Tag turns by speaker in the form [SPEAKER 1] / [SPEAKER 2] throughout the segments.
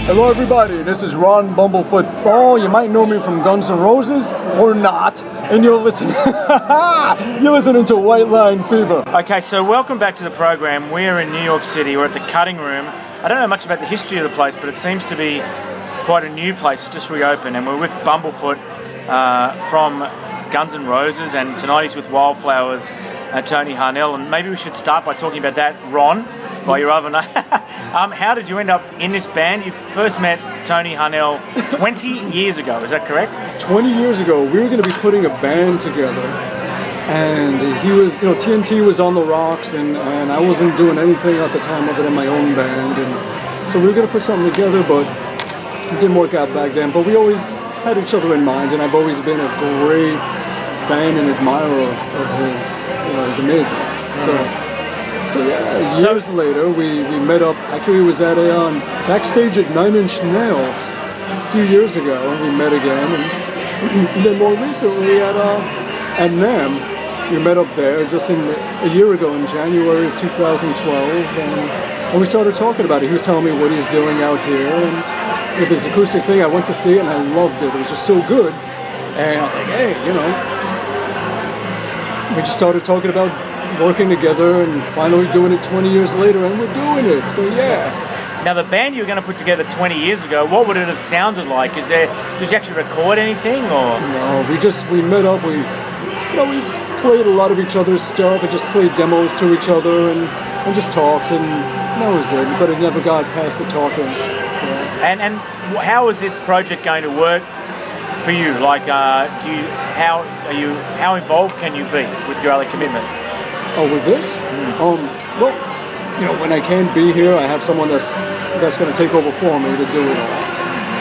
[SPEAKER 1] Hello everybody, this is Ron Bumblefoot Thal. You might know me from Guns N' Roses, or not, and you're listening to White Line Fever.
[SPEAKER 2] Okay, so welcome back to the program. We're in New York City, we're at the Cutting Room. I don't know much about the history of the place, but it seems to be quite a new place, just reopened, and we're with Bumblefoot from Guns N' Roses, and tonight he's with Wildflowers, Tony Harnell, and maybe we should start by talking about that, Ron, by your other name. How did you end up in this band? You first met Tony Harnell 20 years ago, is that correct?
[SPEAKER 1] 20 years ago, we were going to be putting a band together, and he was, TNT was on the rocks, and I wasn't doing anything at the time other than my own band, and so we were going to put something together, but it didn't work out back then. But we always had each other in mind, and I've always been a great fan and admirer of his. He's amazing. So yeah, years later, we met up. Actually, it was at a backstage at 9 Inch Nails a few years ago, and we met again. And then more recently at NAMM, we met up there just a year ago in January of 2012, and we started talking about it. He was telling me what he's doing out here, and with this acoustic thing, I went to see it, and I loved it. It was just so good, and I was like, hey, we just started talking about working together and finally doing it 20 years later, and we're doing it, so yeah.
[SPEAKER 2] Now the band you were going to put together 20 years ago, what would it have sounded like? Did you actually record anything, or?
[SPEAKER 1] No, we met up, we played a lot of each other's stuff, and just played demos to each other, and just talked, and that was it, but it never got past the talking. Yeah.
[SPEAKER 2] And how is this project going to work for you? Like, how involved can you be with your other commitments?
[SPEAKER 1] Oh, with this? Well, when I can't be here, I have someone that's going to take over for me to do it all.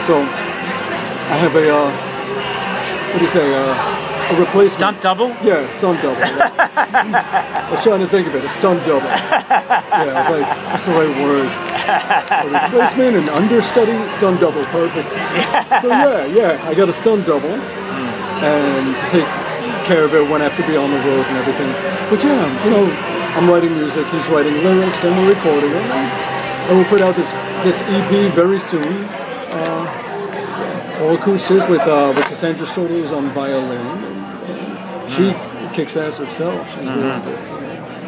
[SPEAKER 1] So I have a replacement.
[SPEAKER 2] Stunt double?
[SPEAKER 1] Yeah, stunt double. I was trying to think of it, a stunt double. Yeah, I was like, that's the right word. A replacement, an understudy, stunt double, perfect. So yeah, I got a stunt double, and to take care of it when I have to be on the road and everything. But yeah, I'm writing music, he's writing lyrics, and we're recording it. And we'll put out this EP very soon. All acoustic with Cassandra Soto's on violin. She kicks ass herself. She's really good. So.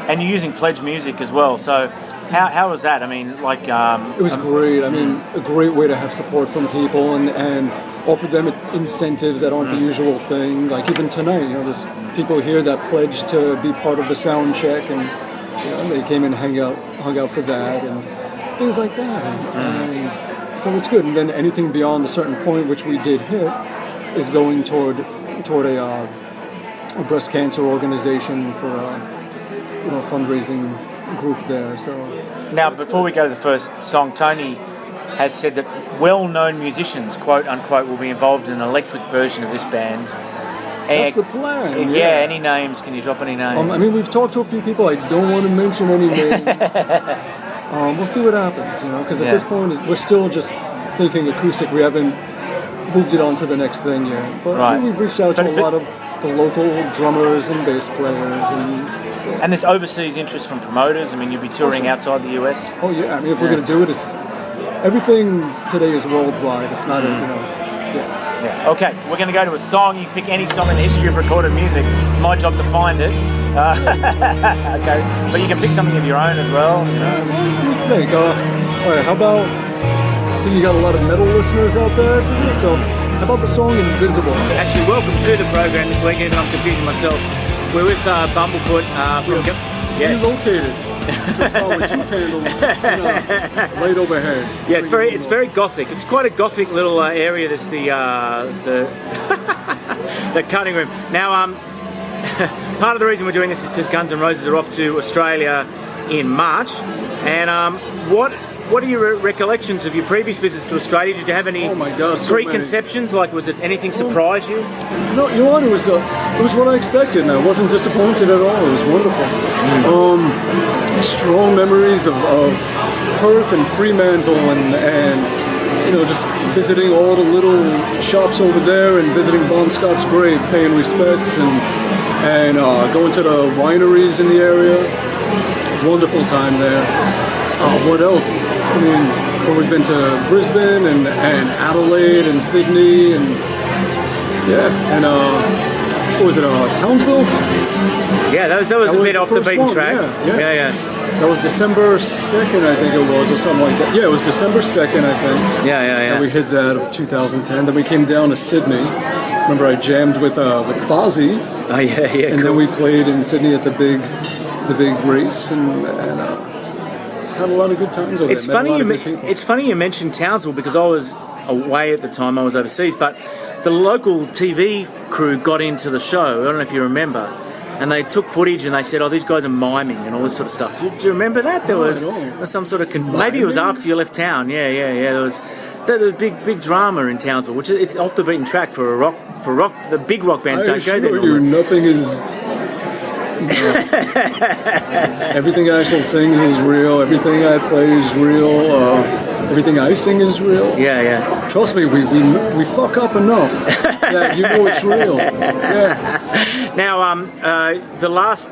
[SPEAKER 2] And you're using Pledge Music as well. So how was that? I mean, like
[SPEAKER 1] it was great. I mean, a great way to have support from people and offer them incentives that aren't the usual thing. Like even tonight, there's people here that pledged to be part of the sound check, and they came and hung out for that and things like that. And so it's good. And then anything beyond a certain point, which we did hit, is going toward a breast cancer organization for a fundraising group there. So
[SPEAKER 2] now, before we go to the first song, Tony has said that well-known musicians, quote unquote, will be involved in an electric version of this band.
[SPEAKER 1] That's the plan.
[SPEAKER 2] Yeah. Any names? Can you drop any names?
[SPEAKER 1] I mean, we've talked to a few people. I don't want to mention any names. We'll see what happens, because at this point we're still just thinking acoustic. We haven't moved it on to the next thing yet. But we've reached out to a lot of the local drummers and bass players
[SPEAKER 2] and there's overseas interest from promoters. I mean, you'll be touring outside the US.
[SPEAKER 1] Oh yeah, I mean, if we're going to do it, everything today is worldwide. It's not
[SPEAKER 2] Yeah. Okay, we're going to go to a song. You can pick any song in the history of recorded music. It's my job to find it. Okay, but you can pick something of your own as well.
[SPEAKER 1] What do you think? All right, how about? I think you got a lot of metal listeners out there. So, how about the song "Invisible"?
[SPEAKER 2] Actually, welcome to the program this weekend. I'm confusing myself. We're with Bumblefoot from.
[SPEAKER 1] Yes. Relocated. Just with two candles laid overhead.
[SPEAKER 2] Yeah, it's very gothic. It's quite a gothic little area. This the the Cutting Room. Now, part of the reason we're doing this is because Guns N' Roses are off to Australia in March. And what are your recollections of your previous visits to Australia? Did you have any preconceptions? Like, was it anything surprise you?
[SPEAKER 1] No, it was what I expected, and I wasn't disappointed at all. It was wonderful. Strong memories of Perth and Fremantle, and just visiting all the little shops over there, and visiting Bon Scott's grave, paying respects, and going to the wineries in the area. Wonderful time there. What else? I mean, But we've been to Brisbane and Adelaide and Sydney and what was it? Townsville.
[SPEAKER 2] Yeah, that was a bit off the beaten
[SPEAKER 1] one.
[SPEAKER 2] track. Yeah.
[SPEAKER 1] That was December 2nd, I think it was, or something like that. Yeah, it was December 2nd, I think.
[SPEAKER 2] Yeah.
[SPEAKER 1] And we hit that of 2010. Then we came down to Sydney. Remember, I jammed with Fozzy.
[SPEAKER 2] Oh yeah.
[SPEAKER 1] And then we played in Sydney at the big race and had a lot of good times over there.
[SPEAKER 2] It's funny you mentioned Townsville because I was away at the time. I was overseas, but the local TV crew got into the show. I don't know if you remember. And they took footage and they said, "Oh, these guys are miming and all this sort of stuff." Do you remember that? There was some sort of maybe it was after you left town. Yeah. There was big drama in Townsville, which it's off the beaten track for rock. The big rock bands don't go there.
[SPEAKER 1] Nothing is. Everything I actually sings is real. Everything I play is real. Everything I sing is real.
[SPEAKER 2] Yeah.
[SPEAKER 1] Trust me, we fuck up enough that you know it's real. Yeah.
[SPEAKER 2] Now, the last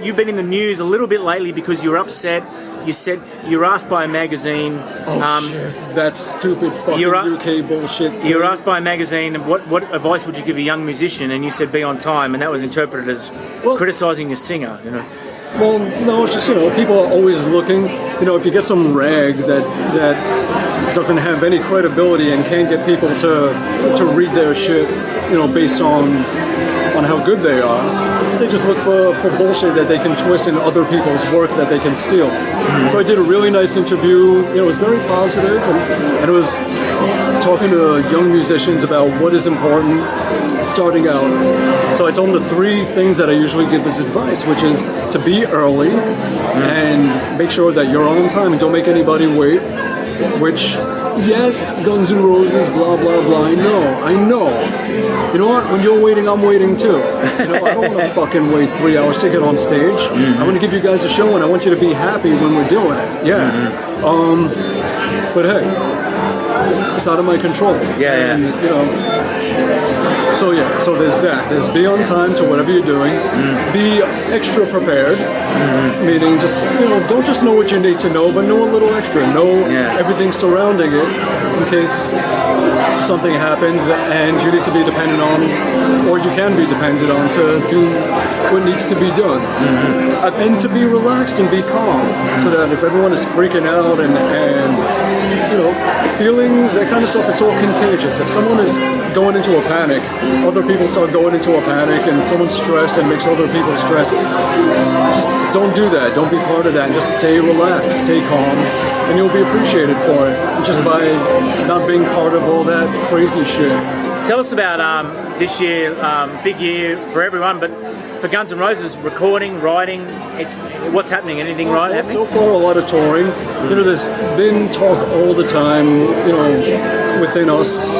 [SPEAKER 2] you've been in the news a little bit lately because you were upset. You said you were asked by a magazine.
[SPEAKER 1] Shit! That stupid fucking UK bullshit thing.
[SPEAKER 2] You were asked by a magazine, what advice would you give a young musician? And you said, "Be on time," and that was interpreted as criticising your singer. You know.
[SPEAKER 1] Well, no, it's just people are always looking. If you get some rag that doesn't have any credibility and can't get people to read their shit, based on how good they are, they just look for bullshit that they can twist in other people's work that they can steal. So I did a really nice interview. It was very positive, and it was talking to young musicians about what is important starting out. So I told them the 3 things that I usually give as advice, which is to be early and make sure that you're on time and don't make anybody wait, which, yes, Guns N' Roses, blah, blah, blah, I know. You know what? When you're waiting, I'm waiting too. I don't want to fucking wait 3 hours to get on stage. I want to give you guys a show and I want you to be happy when we're doing it. Yeah. But hey, it's out of my control.
[SPEAKER 2] Yeah.
[SPEAKER 1] And, so there's that. There's be on time to whatever you're doing. Be extra prepared. Meaning just, don't just know what you need to know, but know a little extra. Know everything surrounding it in case something happens and you need to be dependent on, or you can be dependent on to do what needs to be done. And to be relaxed and be calm so that if everyone is freaking out and feelings, that kind of stuff, it's all contagious. If someone is going into a panic, other people start going into a panic, and someone's stressed and makes other people stressed. Just don't do that. Don't be part of that. Just stay relaxed, stay calm, and you'll be appreciated for it just by not being part of all that crazy shit.
[SPEAKER 2] Tell us about this year, big year for everyone, but for Guns N' Roses, recording, writing, what's happening? Anything happening?
[SPEAKER 1] So far, a lot of touring. There's been talk all the time, within us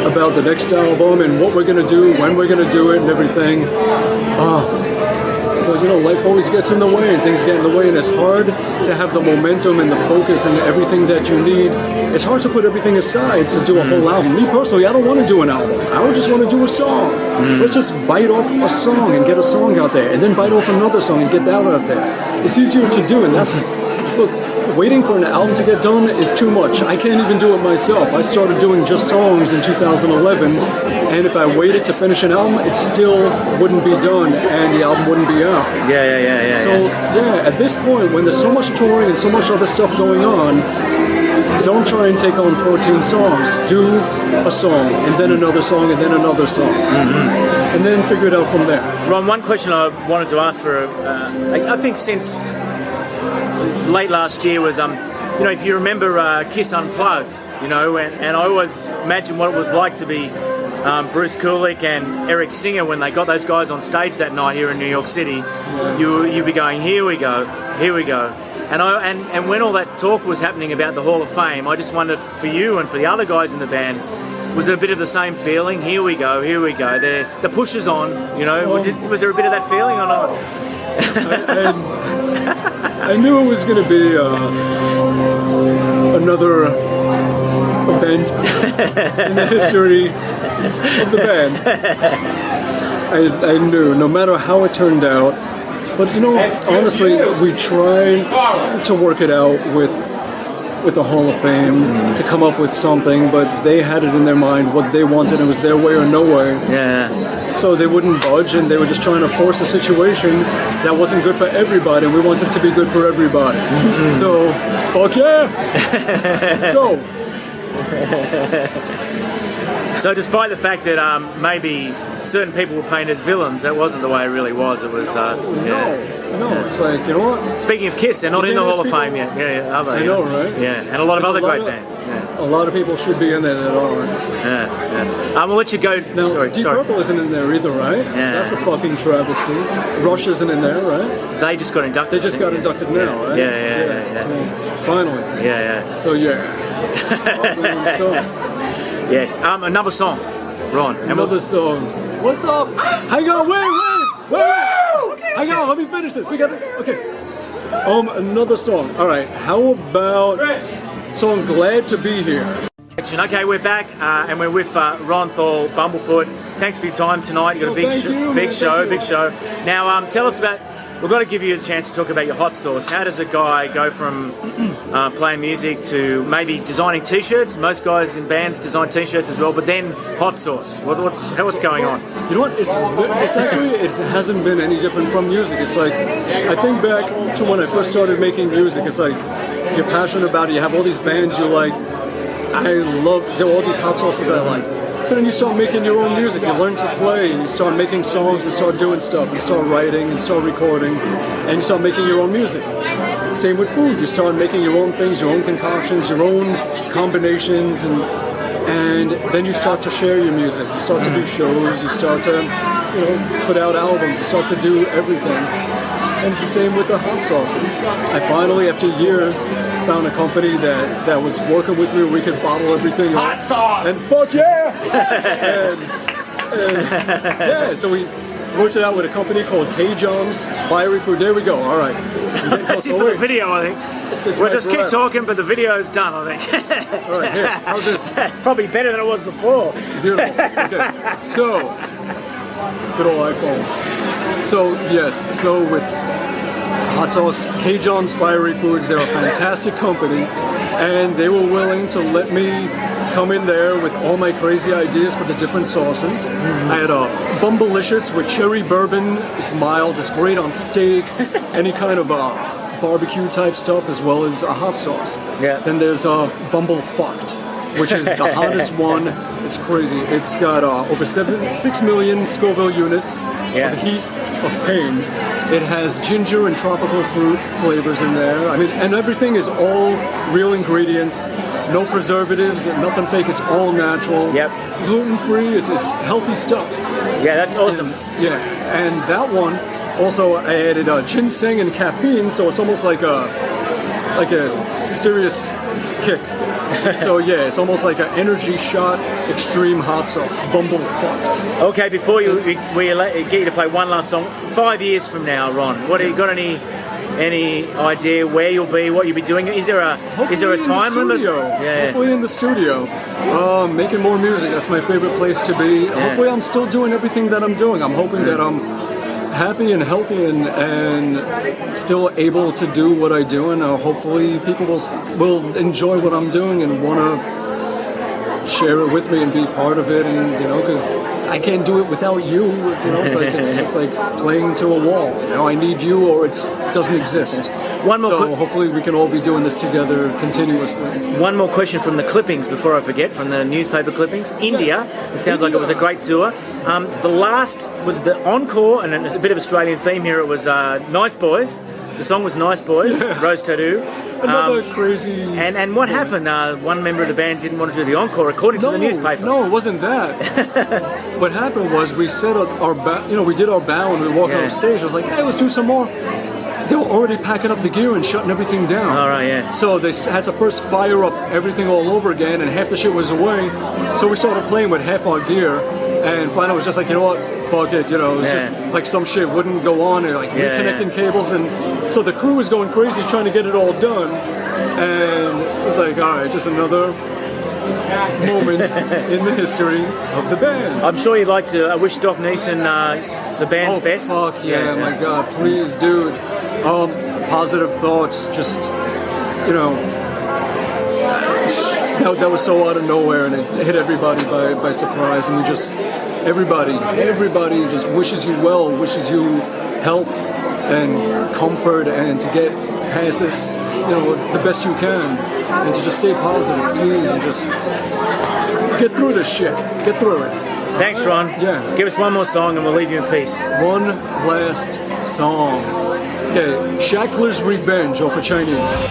[SPEAKER 1] about the next album and what we're going to do, when we're going to do it and everything. But life always gets in the way and things get in the way, and it's hard to have the momentum and the focus and everything that you need. It's hard to put everything aside to do a whole album. Me personally, I don't want to do an album. I would just want to do a song. Let's just bite off a song and get a song out there, and then bite off another song and get that out there. It's easier to do, and that's, look, waiting for an album to get done is too much. I can't even do it myself. I started doing just songs in 2011, and if I waited to finish an album, it still wouldn't be done, and the album wouldn't be out.
[SPEAKER 2] Yeah.
[SPEAKER 1] So, at this point, when there's so much touring and so much other stuff going on, don't try and take on 14 songs. Do a song, and then another song, and then another song. And then figure it out from there.
[SPEAKER 2] Ron, one question I wanted to ask for, I think since late last year was, if you remember Kiss Unplugged, and I always imagine what it was like to be Bruce Kulick and Eric Singer when they got those guys on stage that night here in New York City. You'd be going, here we go. And when all that talk was happening about the Hall of Fame, I just wondered for you and for the other guys in the band, was it a bit of the same feeling? Here we go. The push is on, was there a bit of that feeling or not?
[SPEAKER 1] I knew it was going to be another event in the history of the band. I knew, no matter how it turned out. But honestly, we tried to work it out with with the Hall of Fame to come up with something, but they had it in their mind what they wanted. It was their way or no way.
[SPEAKER 2] Yeah.
[SPEAKER 1] So they wouldn't budge, and they were just trying to force a situation that wasn't good for everybody, and we wanted it to be good for everybody. So, fuck yeah!
[SPEAKER 2] So despite the fact that maybe certain people were painted as villains, that wasn't the way it really was. It was,
[SPEAKER 1] No, it's like, you know what?
[SPEAKER 2] Speaking of Kiss, they're not in the Hall of Fame yet. Yeah, are they?
[SPEAKER 1] I know, right?
[SPEAKER 2] Yeah, and a lot of other great bands.
[SPEAKER 1] A lot of people should be in there that aren't.
[SPEAKER 2] Yeah. We'll let you go.
[SPEAKER 1] Now, Deep Purple isn't in there either, right?
[SPEAKER 2] Yeah.
[SPEAKER 1] That's a fucking travesty. Rush isn't in there, right?
[SPEAKER 2] They just got inducted.
[SPEAKER 1] They just got inducted now, right?
[SPEAKER 2] Yeah.
[SPEAKER 1] So, finally.
[SPEAKER 2] Yeah.
[SPEAKER 1] So,
[SPEAKER 2] Yes. Another song, Ron.
[SPEAKER 1] Another song. What's up? Hang on, wait. Hang on, let me finish this. We got it. Okay. Another song. All right. How about song "Glad to Be Here"?
[SPEAKER 2] Okay, we're back and we're with Ron Bumblefoot. Thanks for your time tonight. You got a big show. Now, tell us about. We've got to give you a chance to talk about your hot sauce. How does a guy go from playing music to maybe designing T-shirts? Most guys in bands design T-shirts as well, but then hot sauce. What's going on?
[SPEAKER 1] You know what? It's actually it hasn't been any different from music. It's like I think back to when I first started making music. It's like you're passionate about it. You have all these bands you like. There are all these hot sauces I like. So then you start making your own music, you learn to play, and you start making songs and start doing stuff, you start writing and start recording, and you start making your own music. Same with food, you start making your own things, your own concoctions, your own combinations, and then you start to share your music, you start to do shows, you start to put out albums, you start to do everything. And it's the same with the hot sauces. I finally, after years, found a company that was working with me where we could bottle everything
[SPEAKER 2] hot sauce!
[SPEAKER 1] And fuck yeah! and so we worked it out with a company called K-John's Fiery Food. There we go, all right.
[SPEAKER 2] That's it for the video, I think. We'll just keep talking, but the video's done, I think.
[SPEAKER 1] All right, here, how's this?
[SPEAKER 2] It's probably better than it was before.
[SPEAKER 1] Beautiful, okay. So, good old iPhones. So with hot sauce, K-John's Fiery Foods, they're a fantastic company, and they were willing to let me come in there with all my crazy ideas for the different sauces. I had a Bumblicious with cherry bourbon. It's mild, it's great on steak, any kind of barbecue type stuff, as well as a hot sauce.
[SPEAKER 2] Yeah.
[SPEAKER 1] Then there's Bumblefucked, which is the hottest one. It's crazy. It's got over 6 million Scoville units of heat, of pain. It has ginger and tropical fruit flavors in there. I mean, and everything is all real ingredients, no preservatives, nothing fake. It's all natural.
[SPEAKER 2] Yep.
[SPEAKER 1] Gluten-free. It's healthy stuff.
[SPEAKER 2] Yeah, that's awesome.
[SPEAKER 1] And that one also I added ginseng and caffeine, so it's almost like a serious kick. So it's almost like an energy shot, extreme hot sauce, Bumblefucked.
[SPEAKER 2] Okay, before we get you to play one last song, 5 years from now, Ron, what have you got any idea where you'll be, what you'll be doing? Is there a time limit?
[SPEAKER 1] Yeah. Hopefully in the studio, making more music. That's my favorite place to be. Yeah. Hopefully I'm still doing everything that I'm doing. I'm hoping that I'm happy and healthy and still able to do what I do, and hopefully people will enjoy what I'm doing and want to share it with me and be part of it, and because I can't do it without you. It's like playing to a wall. I need you or it doesn't exist. Hopefully we can all be doing this together continuously. One
[SPEAKER 2] more question from the clippings before I forget, from the newspaper clippings. India, it sounds like it was a great tour. The last was the encore, and it's a bit of Australian theme here. It was Nice Boys. The song was Nice Boys, Rose Tattoo.
[SPEAKER 1] Another crazy...
[SPEAKER 2] And what happened? One member of the band didn't want to do the encore, according to the newspaper.
[SPEAKER 1] No, it wasn't that. What happened was we set our we did our bow when we were walking off stage. I was like, hey, let's do some more. They were already packing up the gear and shutting everything down.
[SPEAKER 2] All right, yeah.
[SPEAKER 1] So they had to first fire up everything all over again, and half the shit was away. So we started playing with half our gear, and finally it was just like, you know what, fuck it, it was just like some shit wouldn't go on, and reconnecting cables, and so the crew was going crazy trying to get it all done, and it was like, all right, just another moment in the history of the band.
[SPEAKER 2] I'm sure you'd like to wish Doc Neeson the band's best.
[SPEAKER 1] Fuck yeah, my God, please, dude. Positive thoughts, just, that was so out of nowhere, and it hit everybody by surprise, and everybody just wishes you well, wishes you health and comfort, and to get past this, the best you can, and to just stay positive, please, and just get through this shit. Get through it.
[SPEAKER 2] Thanks, Ron.
[SPEAKER 1] Yeah.
[SPEAKER 2] Give us one more song and we'll leave you in peace.
[SPEAKER 1] One last song. Okay, Shackler's Revenge off of Chinese.